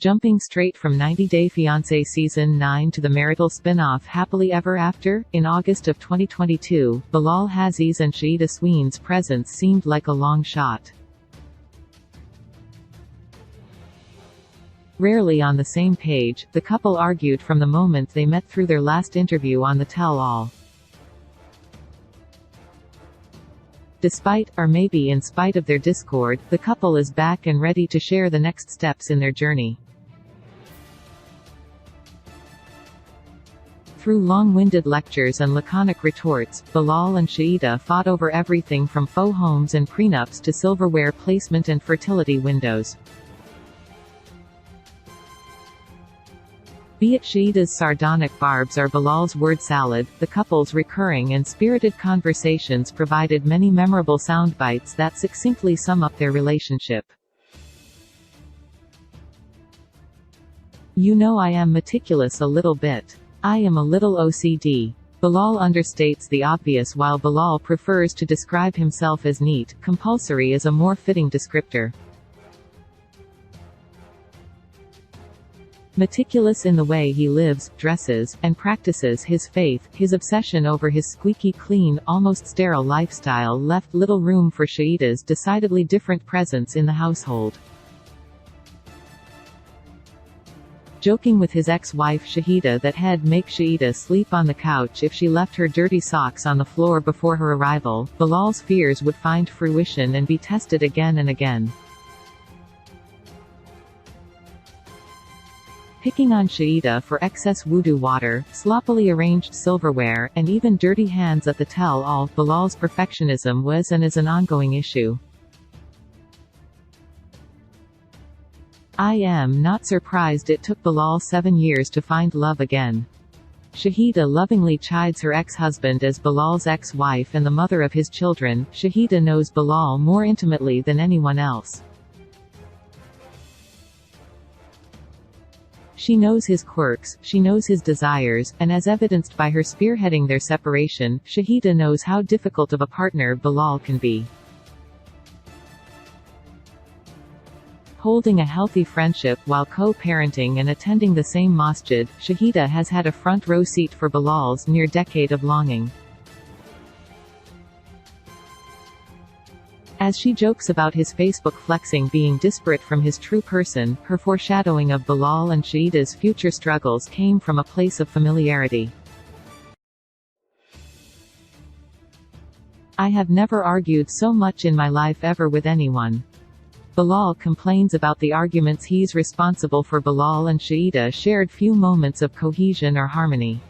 Jumping straight from 90 Day Fiancé Season 9 to the marital spin-off Happily Ever After, in August of 2022, Bilal Hazi's and Shaeeda Sween's presence seemed like a long shot. Rarely on the same page, the couple argued from the moment they met through their last interview on the Tell-All. Despite, or maybe in spite of their discord, the couple is back and ready to share the next steps in their journey. Through long-winded lectures and laconic retorts, Bilal and Shaeeda fought over everything from faux homes and prenups to silverware placement and fertility windows. Be it Shaeeda's sardonic barbs or Bilal's word salad, the couple's recurring and spirited conversations provided many memorable soundbites that succinctly sum up their relationship. "You know I am meticulous a little bit. I am a little OCD." Bilal understates the obvious while Bilal prefers to describe himself as neat. Compulsory is a more fitting descriptor. Meticulous in the way he lives, dresses, and practices his faith, his obsession over his squeaky clean, almost sterile lifestyle left little room for Shaeeda's decidedly different presence in the household. Joking with his ex-wife Shaeeda that he'd make Shaeeda sleep on the couch if she left her dirty socks on the floor before her arrival, Bilal's fears would find fruition and be tested again and again. Picking on Shaeeda for excess wudu water, sloppily arranged silverware, and even dirty hands at the Tell-All, Bilal's perfectionism was and is an ongoing issue. I am not surprised it took Bilal 7 years to find love again. Shaeeda lovingly chides her ex-husband as Bilal's ex-wife and the mother of his children. Shaeeda knows Bilal more intimately than anyone else. She knows his quirks, she knows his desires, and as evidenced by her spearheading their separation, Shaeeda knows how difficult of a partner Bilal can be. Holding a healthy friendship while co-parenting and attending the same masjid, Shaeeda has had a front-row seat for Bilal's near decade of longing. As she jokes about his Facebook flexing being disparate from his true person, her foreshadowing of Bilal and Shaeeda's future struggles came from a place of familiarity. I have never argued so much in my life ever with anyone. Bilal complains about the arguments he's responsible for. Bilal and Shaeeda shared few moments of cohesion or harmony.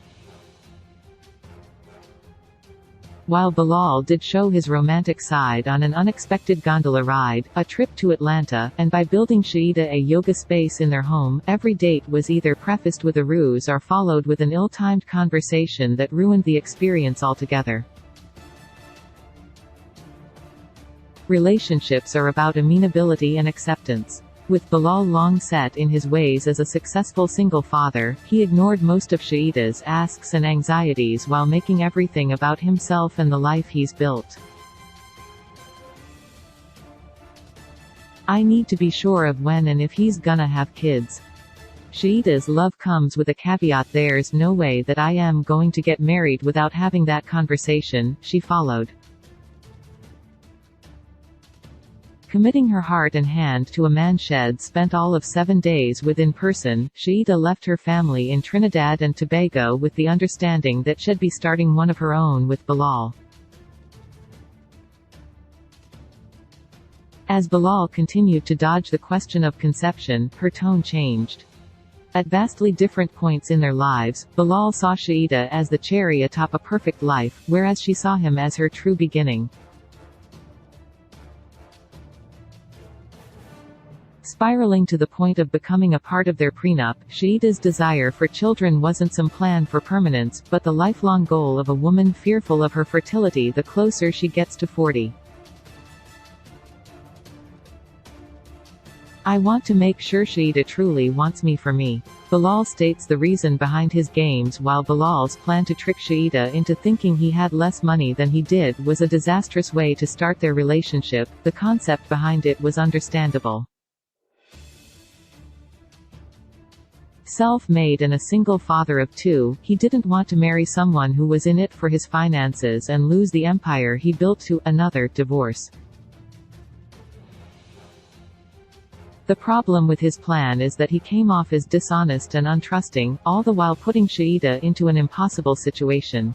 While Bilal did show his romantic side on an unexpected gondola ride, a trip to Atlanta, and by building Shaeeda a yoga space in their home, every date was either prefaced with a ruse or followed with an ill-timed conversation that ruined the experience altogether. Relationships are about amenability and acceptance. With Bilal long set in his ways as a successful single father, he ignored most of Shaeeda's asks and anxieties while making everything about himself and the life he's built. I need to be sure of when and if he's gonna have kids. Shaeeda's love comes with a caveat: there's no way that I am going to get married without having that conversation, she followed. Committing her heart and hand to a man she'd spent all of 7 days with in person, Shaeeda left her family in Trinidad and Tobago with the understanding that she'd be starting one of her own with Bilal. As Bilal continued to dodge the question of conception, her tone changed. At vastly different points in their lives, Bilal saw Shaeeda as the cherry atop a perfect life, whereas she saw him as her true beginning. Spiraling to the point of becoming a part of their prenup, Shaeeda's desire for children wasn't some plan for permanence, but the lifelong goal of a woman fearful of her fertility the closer she gets to 40. I want to make sure Shaeeda truly wants me for me. Bilal states the reason behind his games. While Bilal's plan to trick Shaeeda into thinking he had less money than he did was a disastrous way to start their relationship, the concept behind it was understandable. Self-made and a single father of two, he didn't want to marry someone who was in it for his finances and lose the empire he built to another divorce. The problem with his plan is that he came off as dishonest and untrusting, all the while putting Shaeeda into an impossible situation.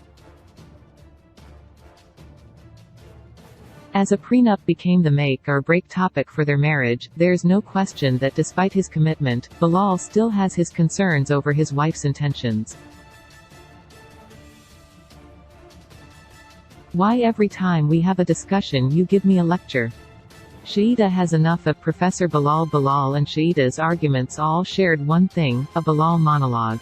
As a prenup became the make-or-break topic for their marriage, there's no question that despite his commitment, Bilal still has his concerns over his wife's intentions. Why every time we have a discussion you give me a lecture? Shaeeda has enough of Professor Bilal. Bilal and Shaeeda's arguments all shared one thing, a Bilal monologue.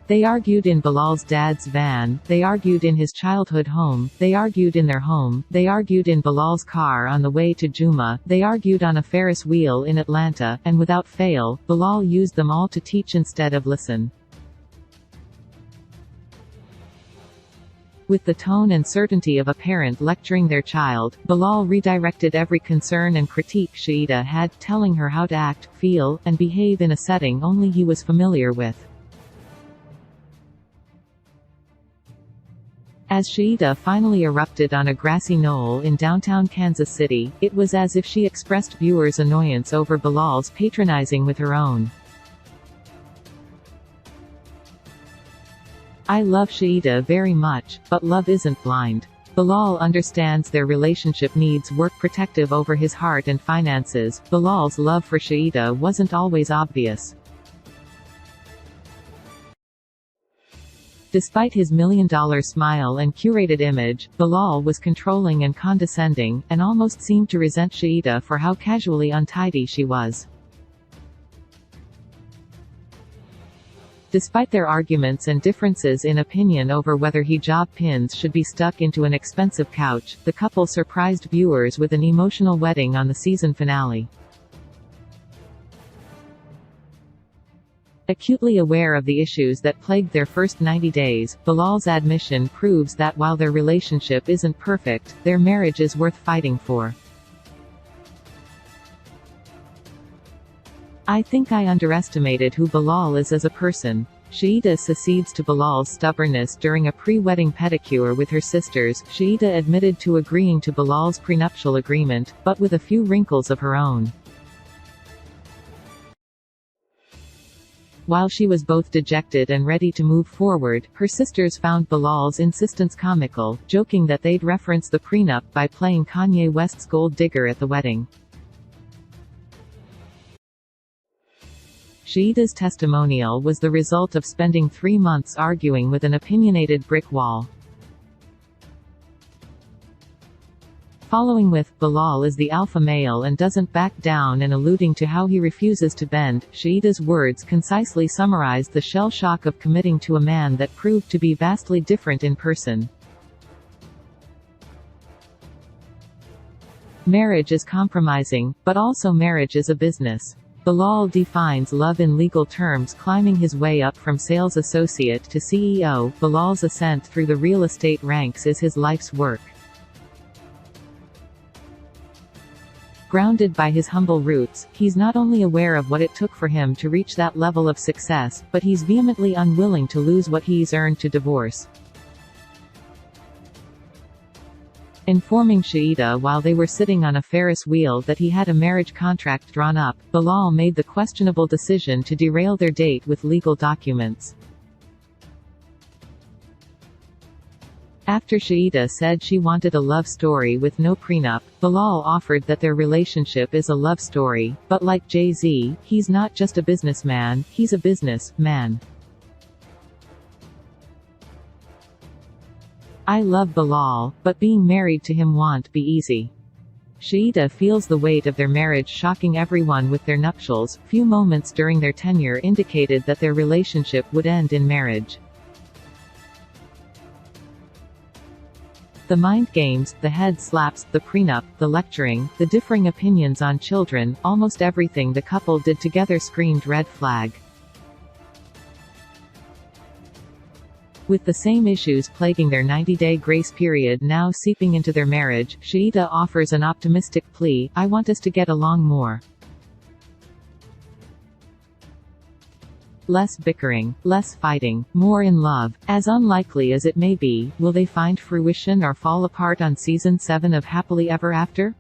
They argued in Bilal's dad's van, they argued in his childhood home, they argued in their home, they argued in Bilal's car on the way to Juma, they argued on a Ferris wheel in Atlanta, and without fail, Bilal used them all to teach instead of listen. With the tone and certainty of a parent lecturing their child, Bilal redirected every concern and critique Shaeeda had, telling her how to act, feel, and behave in a setting only he was familiar with. As Shaeeda finally erupted on a grassy knoll in downtown Kansas City, it was as if she expressed viewers' annoyance over Bilal's patronizing with her own. I love Shaeeda very much, but love isn't blind. Bilal understands their relationship needs work protective over his heart and finances. Bilal's love for Shaeeda wasn't always obvious. Despite his million-dollar smile and curated image, Bilal was controlling and condescending, and almost seemed to resent Shaeeda for how casually untidy she was. Despite their arguments and differences in opinion over whether hijab pins should be stuck into an expensive couch, the couple surprised viewers with an emotional wedding on the season finale. Acutely aware of the issues that plagued their first 90 days, Bilal's admission proves that while their relationship isn't perfect, their marriage is worth fighting for. I think I underestimated who Bilal is as a person. Shaeeda succeeds to Bilal's stubbornness during a pre-wedding pedicure with her sisters. Shaeeda admitted to agreeing to Bilal's prenuptial agreement, but with a few wrinkles of her own. While she was both dejected and ready to move forward, her sisters found Bilal's insistence comical, joking that they'd reference the prenup by playing Kanye West's Gold Digger at the wedding. Shaeeda's testimonial was the result of spending 3 months arguing with an opinionated brick wall. Following with, Bilal is the alpha male and doesn't back down, and alluding to how he refuses to bend, Shaeeda's words concisely summarized the shell shock of committing to a man that proved to be vastly different in person. Marriage is compromising, but also marriage is a business. Bilal defines love in legal terms, climbing his way up from sales associate to CEO. Bilal's ascent through the real estate ranks is his life's work. Grounded by his humble roots, he's not only aware of what it took for him to reach that level of success, but he's vehemently unwilling to lose what he's earned to divorce. Informing Shaeeda while they were sitting on a Ferris wheel that he had a marriage contract drawn up, Bilal made the questionable decision to derail their date with legal documents. After Shaeeda said she wanted a love story with no prenup, Bilal offered that their relationship is a love story, but like Jay-Z, he's not just a businessman, he's a business man. I love Bilal, but being married to him won't be easy. Shaeeda feels the weight of their marriage shocking everyone with their nuptials. Few moments during their tenure indicated that their relationship would end in marriage. The mind games, the head slaps, the prenup, the lecturing, the differing opinions on children, almost everything the couple did together screamed red flag. With the same issues plaguing their 90-day grace period now seeping into their marriage, Shaeeda offers an optimistic plea: I want us to get along more. less bickering, less fighting, more in love. As unlikely as it may be, will they find fruition or fall apart on season 7 of Happily Ever After?